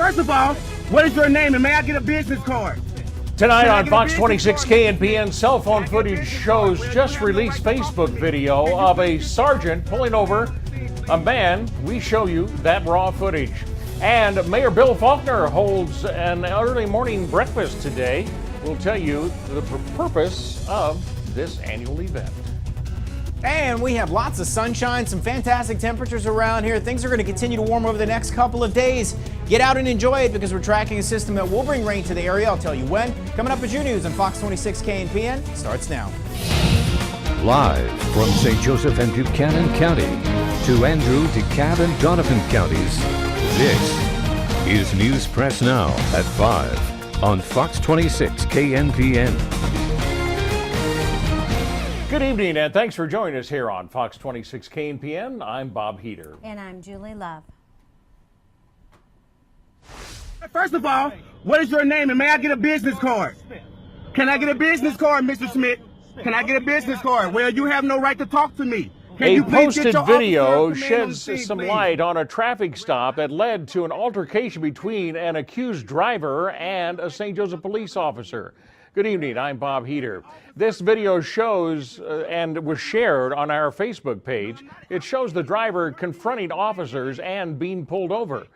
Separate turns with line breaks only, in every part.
First of all, what is your name and may I get a business card?
Tonight on Fox 26 KNPN, cell phone footage shows just released Facebook video of a sergeant pulling over a man. We show you that raw footage. And Mayor Bill Faulkner holds an early morning breakfast today. We'll tell you the purpose of this annual event.
And we have lots of sunshine, some fantastic temperatures around here. Things are going to continue to warm over the next couple of days. Get out and enjoy it because we're tracking a system that will bring rain to the area. I'll tell you when. Coming up as your news on Fox 26 KNPN starts now.
Live from St. Joseph and Buchanan County to Andrew, DeKalb, and Donovan counties, this is News Press Now at 5 on Fox 26 KNPN.
Good evening and thanks for joining us here on Fox 26 KNPN. I'm Bob Heater.
And I'm Julie Love.
First of all, what is your name and may I get a business card? Can I get a business card, Mr. Smith? Can I get a business card? Well, you have no right to talk to me.
A posted video sheds some light on a traffic stop that led to an altercation between an accused driver and a St. Joseph police officer. Good evening, I'm Bob Heater. This video shows and was shared on our Facebook page. It shows the driver confronting officers and being pulled over.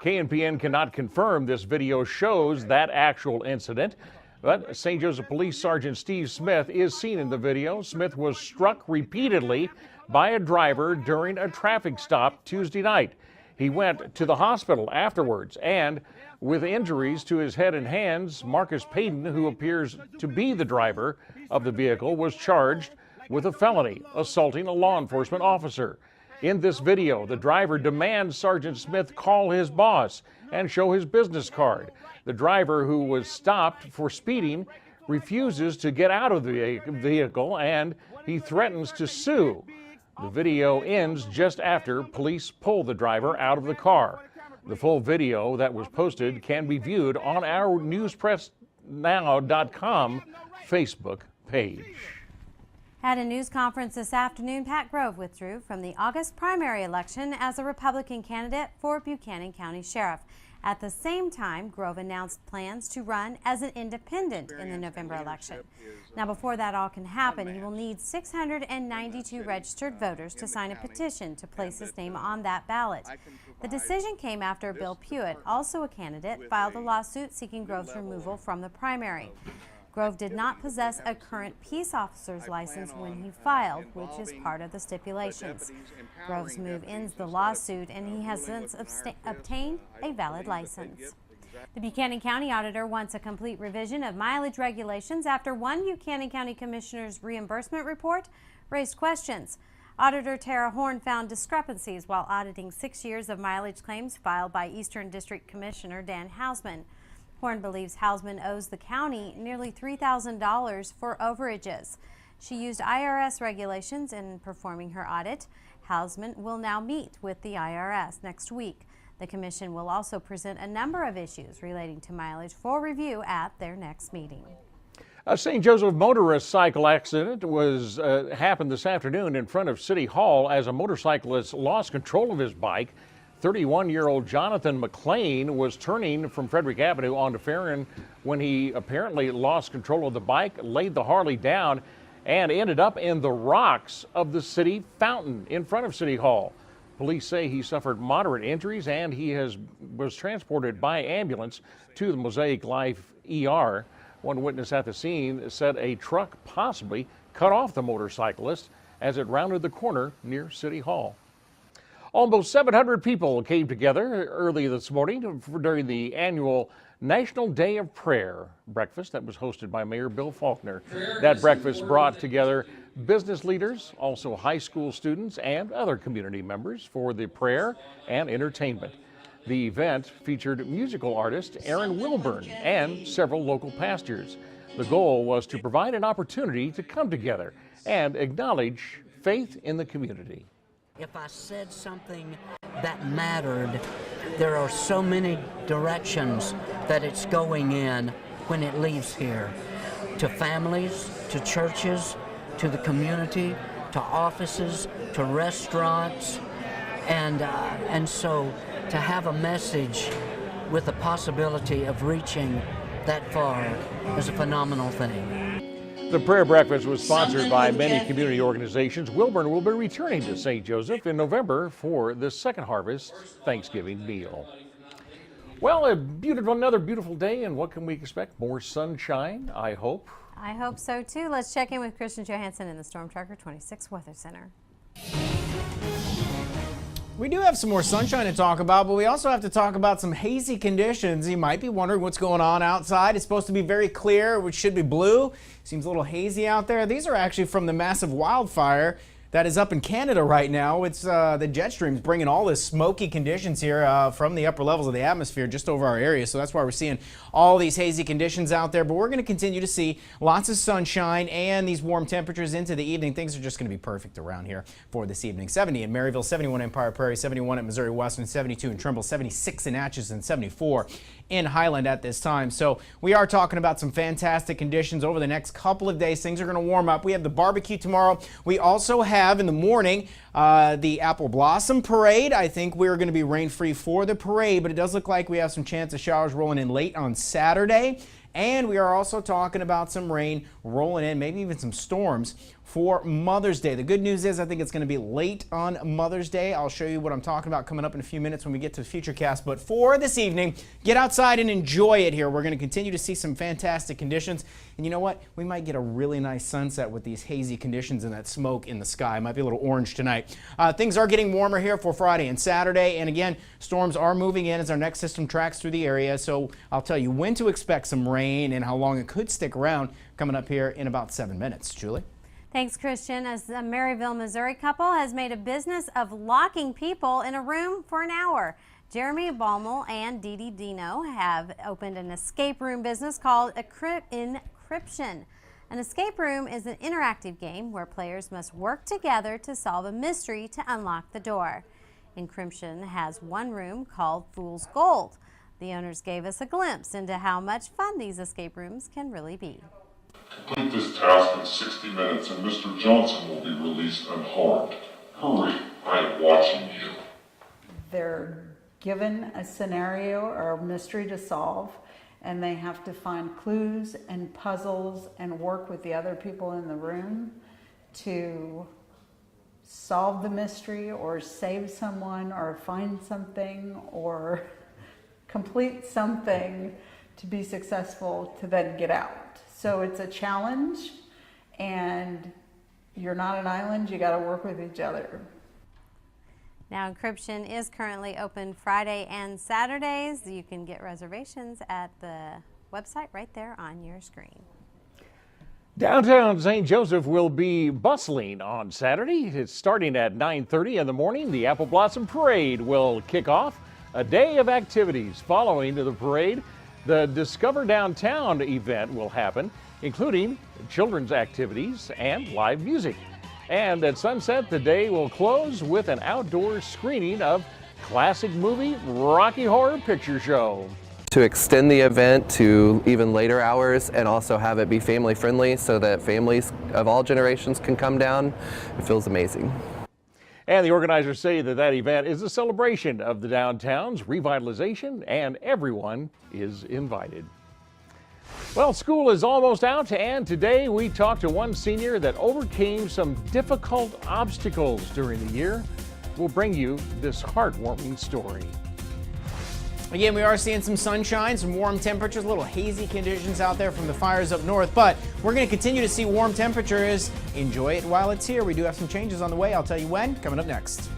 KNPN cannot confirm this video shows that actual incident, but St. Joseph Police Sergeant Steve Smith is seen in the video. Smith was struck repeatedly by a driver during a traffic stop Tuesday night. He went to the hospital afterwards, and with injuries to his head and hands, Marcus Payton, who appears to be the driver of the vehicle, was charged with a felony, assaulting a law enforcement officer. In this video, the driver demands Sergeant Smith call his boss and show his business card. The driver, who was stopped for speeding, refuses to get out of the vehicle and he threatens to sue. The video ends just after police pull the driver out of the car. The full video that was posted can be viewed on our newspressnow.com Facebook page.
At a news conference this afternoon, Pat Grove withdrew from the August primary election as a Republican candidate for Buchanan County Sheriff. At the same time, Grove announced plans to run as an independent in the November election. Now, before that all can happen, he will need 692 registered voters to sign a petition to place his name on that ballot. The decision came after Bill Pewitt, also a candidate, filed a lawsuit seeking Grove's removal from the primary. Grove did not possess a current peace officer's license when he filed, which is part of the stipulations. Grove's move ends the lawsuit, and he has since obtained a valid license. The Buchanan County Auditor wants a complete revision of mileage regulations after one Buchanan County Commissioner's reimbursement report raised questions. Auditor Tara Horn found discrepancies while auditing 6 years of mileage claims filed by Eastern District Commissioner Dan Hausman. Horn believes Hausman owes the county nearly $3,000 for overages. She used IRS regulations in performing her audit. Hausman will now meet with the IRS next week. The commission will also present a number of issues relating to mileage for review at their next meeting.
A St. Joseph motorcycle accident happened this afternoon in front of City Hall as a motorcyclist lost control of his bike. 31-year-old Jonathan McLean was turning from Frederick Avenue onto Farron when he apparently lost control of the bike, laid the Harley down, and ended up in the rocks of the city fountain in front of City Hall. Police say he suffered moderate injuries and he was transported by ambulance to the Mosaic Life ER. One witness at the scene said a truck possibly cut off the motorcyclist as it rounded the corner near City Hall. Almost 700 people came together early this morning during the annual National Day of Prayer breakfast that was hosted by Mayor Bill Faulkner. That breakfast brought together business leaders, also high school students, and other community members for the prayer and entertainment. The event featured musical artist Aaron Wilburn and several local pastors. The goal was to provide an opportunity to come together and acknowledge faith in the community.
If I said something that mattered, there are so many directions that it's going in when it leaves here. To families, to churches, to the community, to offices, to restaurants. And so to have a message with the possibility of reaching that far is a phenomenal thing.
The prayer breakfast was sponsored by many community organizations. Wilburn will be returning to St. Joseph in November for the second harvest Thanksgiving meal. Well, another beautiful day, and what can we expect? More sunshine, I hope.
I hope so too. Let's check in with Christian Johansson in the Storm Tracker 26 Weather Center.
We do have some more sunshine to talk about, but we also have to talk about some hazy conditions. You might be wondering what's going on outside. It's supposed to be very clear, which should be blue. Seems a little hazy out there. These are actually from the massive wildfire that is up in Canada right now. It's the jet streams bringing all this smoky conditions here from the upper levels of the atmosphere just over our area. So that's why we're seeing all these hazy conditions out there. But we're going to continue to see lots of sunshine and these warm temperatures into the evening. Things are just going to be perfect around here for this evening. 70 in Maryville, 71 in Empire Prairie, 71 at Missouri Western, 72 in Trimble, 76 in Atchison, 74 in Highland at this time. So we are talking about some fantastic conditions over the next couple of days. Things are going to warm up. We have the barbecue tomorrow. We also have in the morning the Apple Blossom Parade. I think we're going to be rain-free for the parade, but it does look like we have some chance of showers rolling in late on Saturday. And we are also talking about some rain rolling in, maybe even some storms for Mother's Day. The good news is I think it's going to be late on Mother's Day. I'll show you what I'm talking about coming up in a few minutes when we get to Futurecast. But for this evening, get outside and enjoy it here. We're going to continue to see some fantastic conditions. And you know what? We might get a really nice sunset with these hazy conditions and that smoke in the sky. It might be a little orange tonight. Things are getting warmer here for Friday and Saturday. And again, storms are moving in as our next system tracks through the area. So I'll tell you when to expect some rain and how long it could stick around coming up here in about 7 minutes. Julie?
Thanks, Christian. As a Maryville, Missouri couple has made a business of locking people in a room for an hour. Jeremy Baumel and Dee Dee Dino have opened an escape room business called Encryption. An escape room is an interactive game where players must work together to solve a mystery to unlock the door. Encryption has one room called Fool's Gold. The owners gave us a glimpse into how much fun these escape rooms can really be.
Complete this task in 60 minutes and Mr. Johnson will be released unharmed. Hurry, I am watching you.
They're given a scenario or a mystery to solve, and they have to find clues and puzzles and work with the other people in the room to solve the mystery or save someone or find something or complete something to be successful to then get out. So it's a challenge, and you're not an island, you got to work with each other.
Now, Encryption is currently open Friday and Saturdays. You can get reservations at the website right there on your screen.
Downtown St. Joseph will be bustling on Saturday. It's starting at 9:30 in the morning. The Apple Blossom Parade will kick off. A day of activities following the parade. The Discover Downtown event will happen, including children's activities and live music. And at sunset, the day will close with an outdoor screening of classic movie Rocky Horror Picture Show.
To extend the event to even later hours and also have it be family friendly so that families of all generations can come down, it feels amazing.
And the organizers say that event is a celebration of the downtown's revitalization, and everyone is invited. Well, school is almost out, and today we talked to one senior that overcame some difficult obstacles during the year. We'll bring you this heartwarming story.
Again, we are seeing some sunshine, some warm temperatures, a little hazy conditions out there from the fires up north, but we're going to continue to see warm temperatures. Enjoy it while it's here. We do have some changes on the way. I'll tell you when, coming up next.